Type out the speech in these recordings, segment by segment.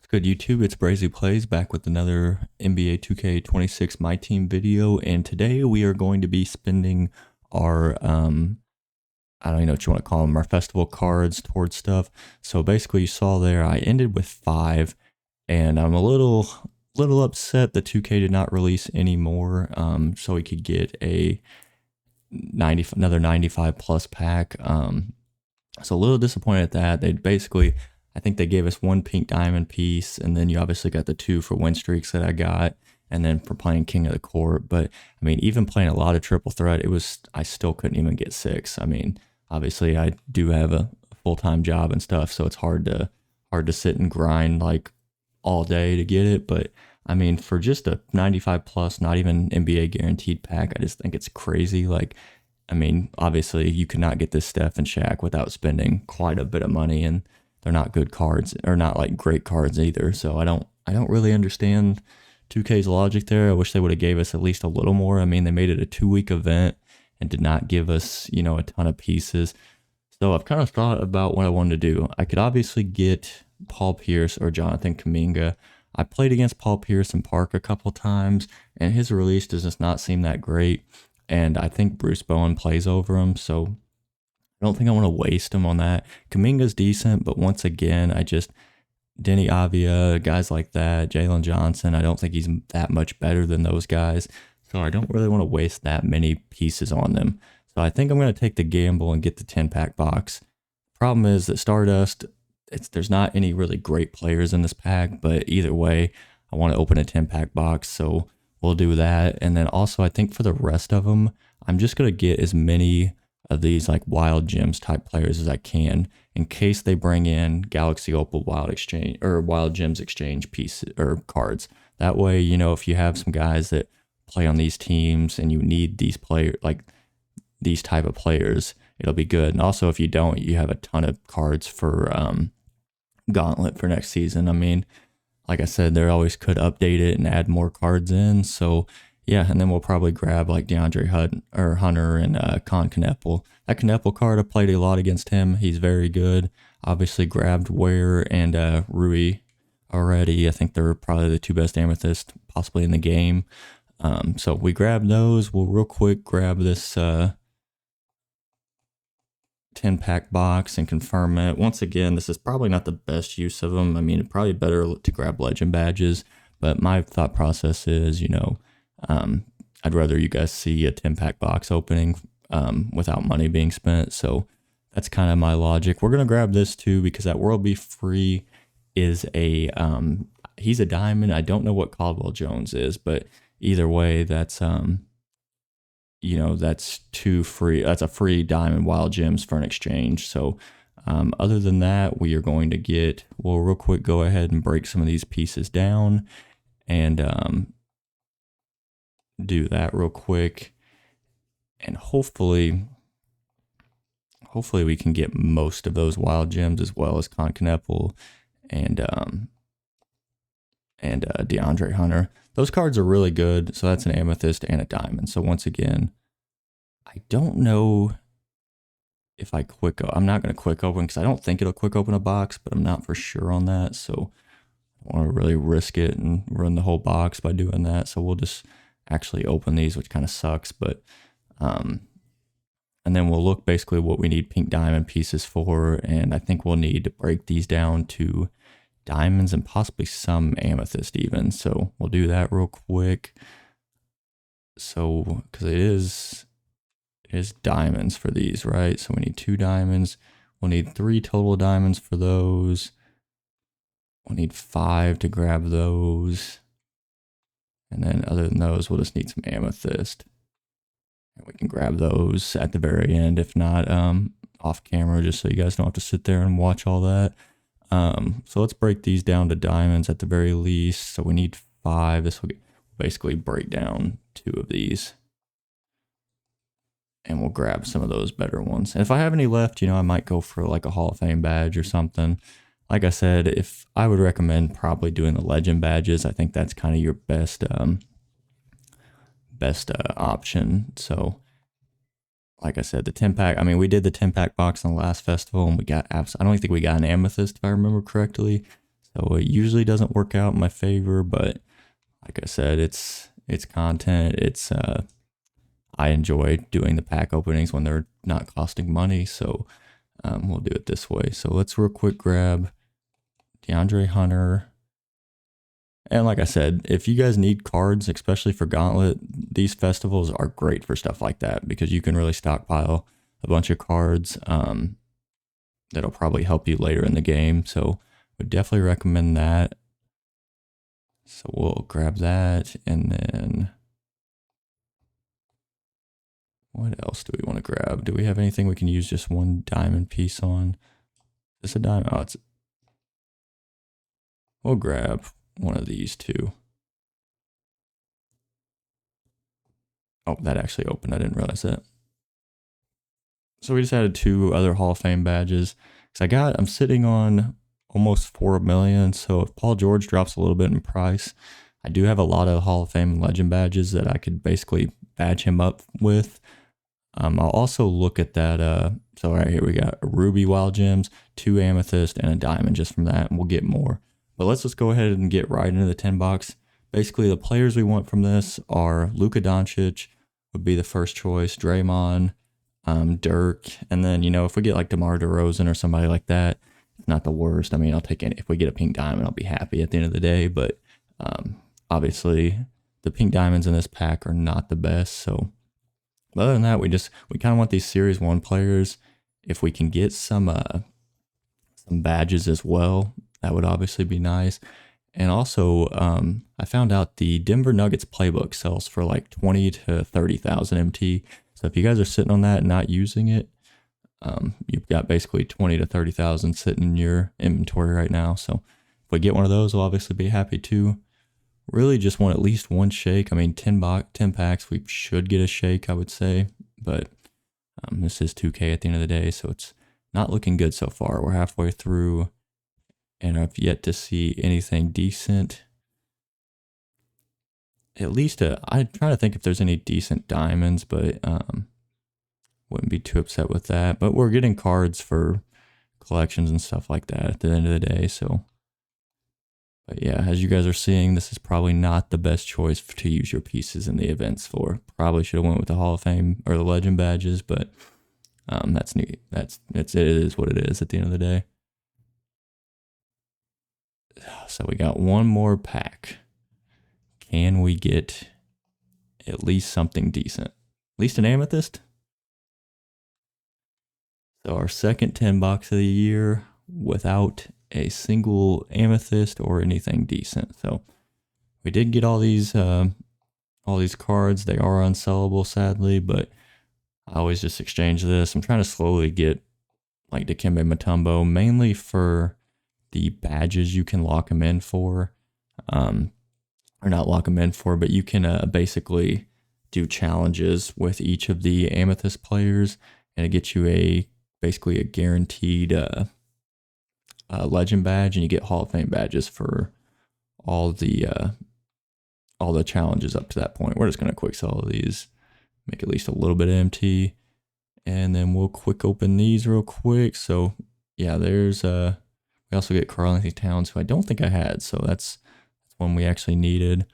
Good YouTube, it's Brazy Plays back with another NBA 2K26 My Team video, and today we are going to be spending our I don't even know what you want to call them, our festival cards towards stuff. So basically, you saw there I ended with 5, and I'm a little upset that 2K did not release any more, so we could get another 95 plus pack. So a little disappointed at that. I think they gave us one pink diamond piece, and then you obviously got the 2 for win streaks that I got, and then for playing King of the Court. But I mean, even playing a lot of triple threat, I still couldn't even get 6. I mean, obviously I do have a full-time job and stuff, so it's hard to sit and grind like all day to get it. But I mean, for just a 95 plus, not even NBA guaranteed pack, I just think it's crazy. Like, I mean, obviously you could not get this Steph and Shaq without spending quite a bit of money, and they're not good cards, or not like great cards either. So I don't really understand 2K's logic there. I wish they would have gave us at least a little more. I mean, they made it a 2-week event and did not give us, a ton of pieces. So I've kind of thought about what I wanted to do. I could obviously get Paul Pierce or Jonathan Kuminga. I played against Paul Pierce in Park a couple times, and his release does just not seem that great. And I think Bruce Bowen plays over him, so I don't think I want to waste him on that. Kuminga's decent, but once again, Denny Avia, guys like that, Jalen Johnson, I don't think he's that much better than those guys. So I don't really want to waste that many pieces on them. So I think I'm going to take the gamble and get the 10-pack box. Problem is that Stardust, there's not any really great players in this pack, but either way, I want to open a 10-pack box, so we'll do that. And then also, I think for the rest of them, I'm just going to get as many of these like wild gems type players as I can, in case they bring in Galaxy Opal Wild Exchange or Wild Gems Exchange pieces or cards. That way, if you have some guys that play on these teams and you need these these type of players, it'll be good. And also, if you don't, you have a ton of cards for Gauntlet for next season. I mean, like I said, they always could update it and add more cards in. So yeah, and then we'll probably grab like DeAndre Hunter and Con Kneppel. That Kneppel card, I played a lot against him. He's very good. Obviously grabbed Ware and Rui already. I think they're probably the 2 best amethyst possibly in the game. So we grab those. We'll real quick grab this 10-pack box and confirm it. Once again, this is probably not the best use of them. I mean, it's probably better to grab legend badges, but my thought process is, I'd rather you guys see a 10-pack box opening without money being spent. So that's kind of my logic. We're going to grab this too, because that World Be Free is he's a diamond. I don't know what Caldwell Jones is, but either way, that's that's 2 free. That's a free diamond wild gems for an exchange. So other than that, we'll real quick go ahead and break some of these pieces down and do that real quick, and hopefully we can get most of those wild gems, as well as Con Kneppel and DeAndre Hunter. Those cards are really good. So that's an amethyst and a diamond. So once again, I don't know if I'm not going to quick open, because I don't think it'll quick open a box, but I'm not for sure on that. So I don't want to really risk it and run the whole box by doing that. So we'll just actually open these, which kind of sucks, but and then we'll look basically what we need pink diamond pieces for, and I think we'll need to break these down to diamonds and possibly some amethyst even. So we'll do that real quick. So because it is diamonds for these, right? So we need 2 diamonds. We'll need 3 total diamonds for those. We'll need 5 to grab those. And then other than those, we'll just need some amethyst. And we can grab those at the very end, if not off camera, just so you guys don't have to sit there and watch all that. So let's break these down to diamonds at the very least. So we need 5. This will basically break down 2 of these. And we'll grab some of those better ones. And if I have any left, I might go for like a Hall of Fame badge or something. Like I said, if I would recommend probably doing the legend badges. I think that's kind of your best option. So like I said, the 10-pack, I mean, we did the 10-pack box on the last festival, and I don't think we got an amethyst, if I remember correctly. So it usually doesn't work out in my favor, but like I said, it's content. It's I enjoy doing the pack openings when they're not costing money, so we'll do it this way. So let's real quick grab DeAndre Hunter. And like I said, if you guys need cards, especially for Gauntlet, these festivals are great for stuff like that because you can really stockpile a bunch of cards that'll probably help you later in the game. So would definitely recommend that. So we'll grab that, and then what else do we want to grab? Do we have anything we can use just one diamond piece on? Is this a diamond? Oh, we'll grab one of these two. Oh, that actually opened. I didn't realize that. So we just added 2 other Hall of Fame badges. Because I'm sitting on almost 4 million. So if Paul George drops a little bit in price, I do have a lot of Hall of Fame and Legend badges that I could basically badge him up with. I'll also look at that. So right here we got a ruby wild gems, 2 amethyst, and a diamond just from that, and we'll get more. But let's just go ahead and get right into the 10 box. Basically, the players we want from this are Luka Doncic would be the first choice, Draymond, Dirk, and then, you know, if we get like DeMar DeRozan or somebody like that, it's not the worst. I mean, I'll take any. If we get a pink diamond, I'll be happy at the end of the day. But obviously, the pink diamonds in this pack are not the best. So, other than that, we kind of want these Series 1 players. If we can get some badges as well, that would obviously be nice. And also, I found out the Denver Nuggets playbook sells for like 20 to 30,000 MT. So if you guys are sitting on that and not using it, you've got basically 20 to 30,000 sitting in your inventory right now. So if we get one of those, we'll obviously be happy too. Really just want at least one shake. I mean, 10 packs, we should get a shake, I would say. But this is 2K at the end of the day, so it's not looking good so far. We're halfway through, and I've yet to see anything decent. At least I'm trying to think if there's any decent diamonds, but wouldn't be too upset with that. But we're getting cards for collections and stuff like that at the end of the day, so... But yeah, as you guys are seeing, this is probably not the best choice to use your pieces in the events for. Probably should have went with the Hall of Fame or the Legend badges, but that's neat. It is what it is at the end of the day. So we got one more pack. Can we get at least something decent? At least an amethyst? So our second 10 box of the year without a single amethyst or anything decent. So we did get all these cards. They are unsellable, sadly, but I always just exchange this. I'm trying to slowly get like Dikembe Mutombo, mainly for the badges you can lock them in for, or not lock them in for, but you can basically do challenges with each of the amethyst players, and it gets you basically a guaranteed legend badge, and you get Hall of Fame badges for all the challenges up to that point. We're just gonna quick sell all these, make at least a little bit of MT, and then we'll quick open these real quick. So yeah, there's we also get Karl-Anthony Towns, who I don't think I had, so that's one we actually needed.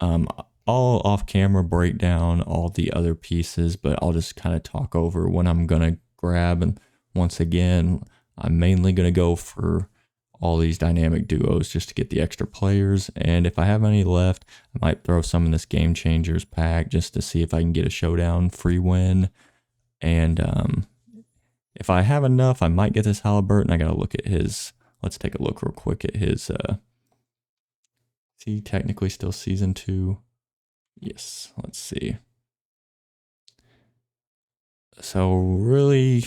I'll off camera break down all the other pieces, but I'll just kind of talk over when I'm gonna grab. And once again, I'm mainly going to go for all these dynamic duos just to get the extra players. And if I have any left, I might throw some in this Game Changers pack just to see if I can get a showdown free win. And if I have enough, I might get this Halliburton. I got to look at his, let's take a look real quick at his, is he technically still season 2? Yes, let's see. So really...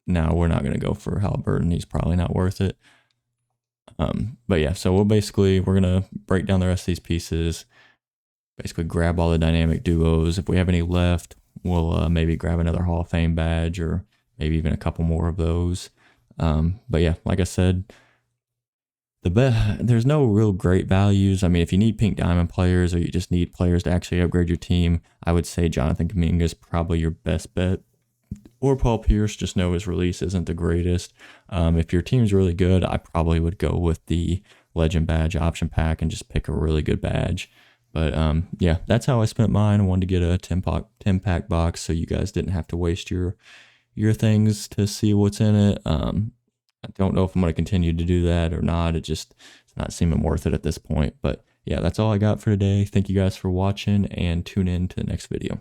No, we're not going to go for Halliburton. He's probably not worth it. But yeah, so we're going to break down the rest of these pieces, basically grab all the dynamic duos. If we have any left, we'll maybe grab another Hall of Fame badge or maybe even a couple more of those. But yeah, like I said, there's no real great values. I mean, if you need pink diamond players or you just need players to actually upgrade your team, I would say Jonathan Kuminga is probably your best bet. Or Paul Pierce, just know his release isn't the greatest. If your team's really good, I probably would go with the legend badge option pack and just pick a really good badge. But yeah, that's how I spent mine. I wanted to get a 10 pack box so you guys didn't have to waste your things to see what's in it. I don't know if I'm going to continue to do that or not. It's not seeming worth it at this point. But yeah, that's all I got for today. Thank you guys for watching, and tune in to the next video.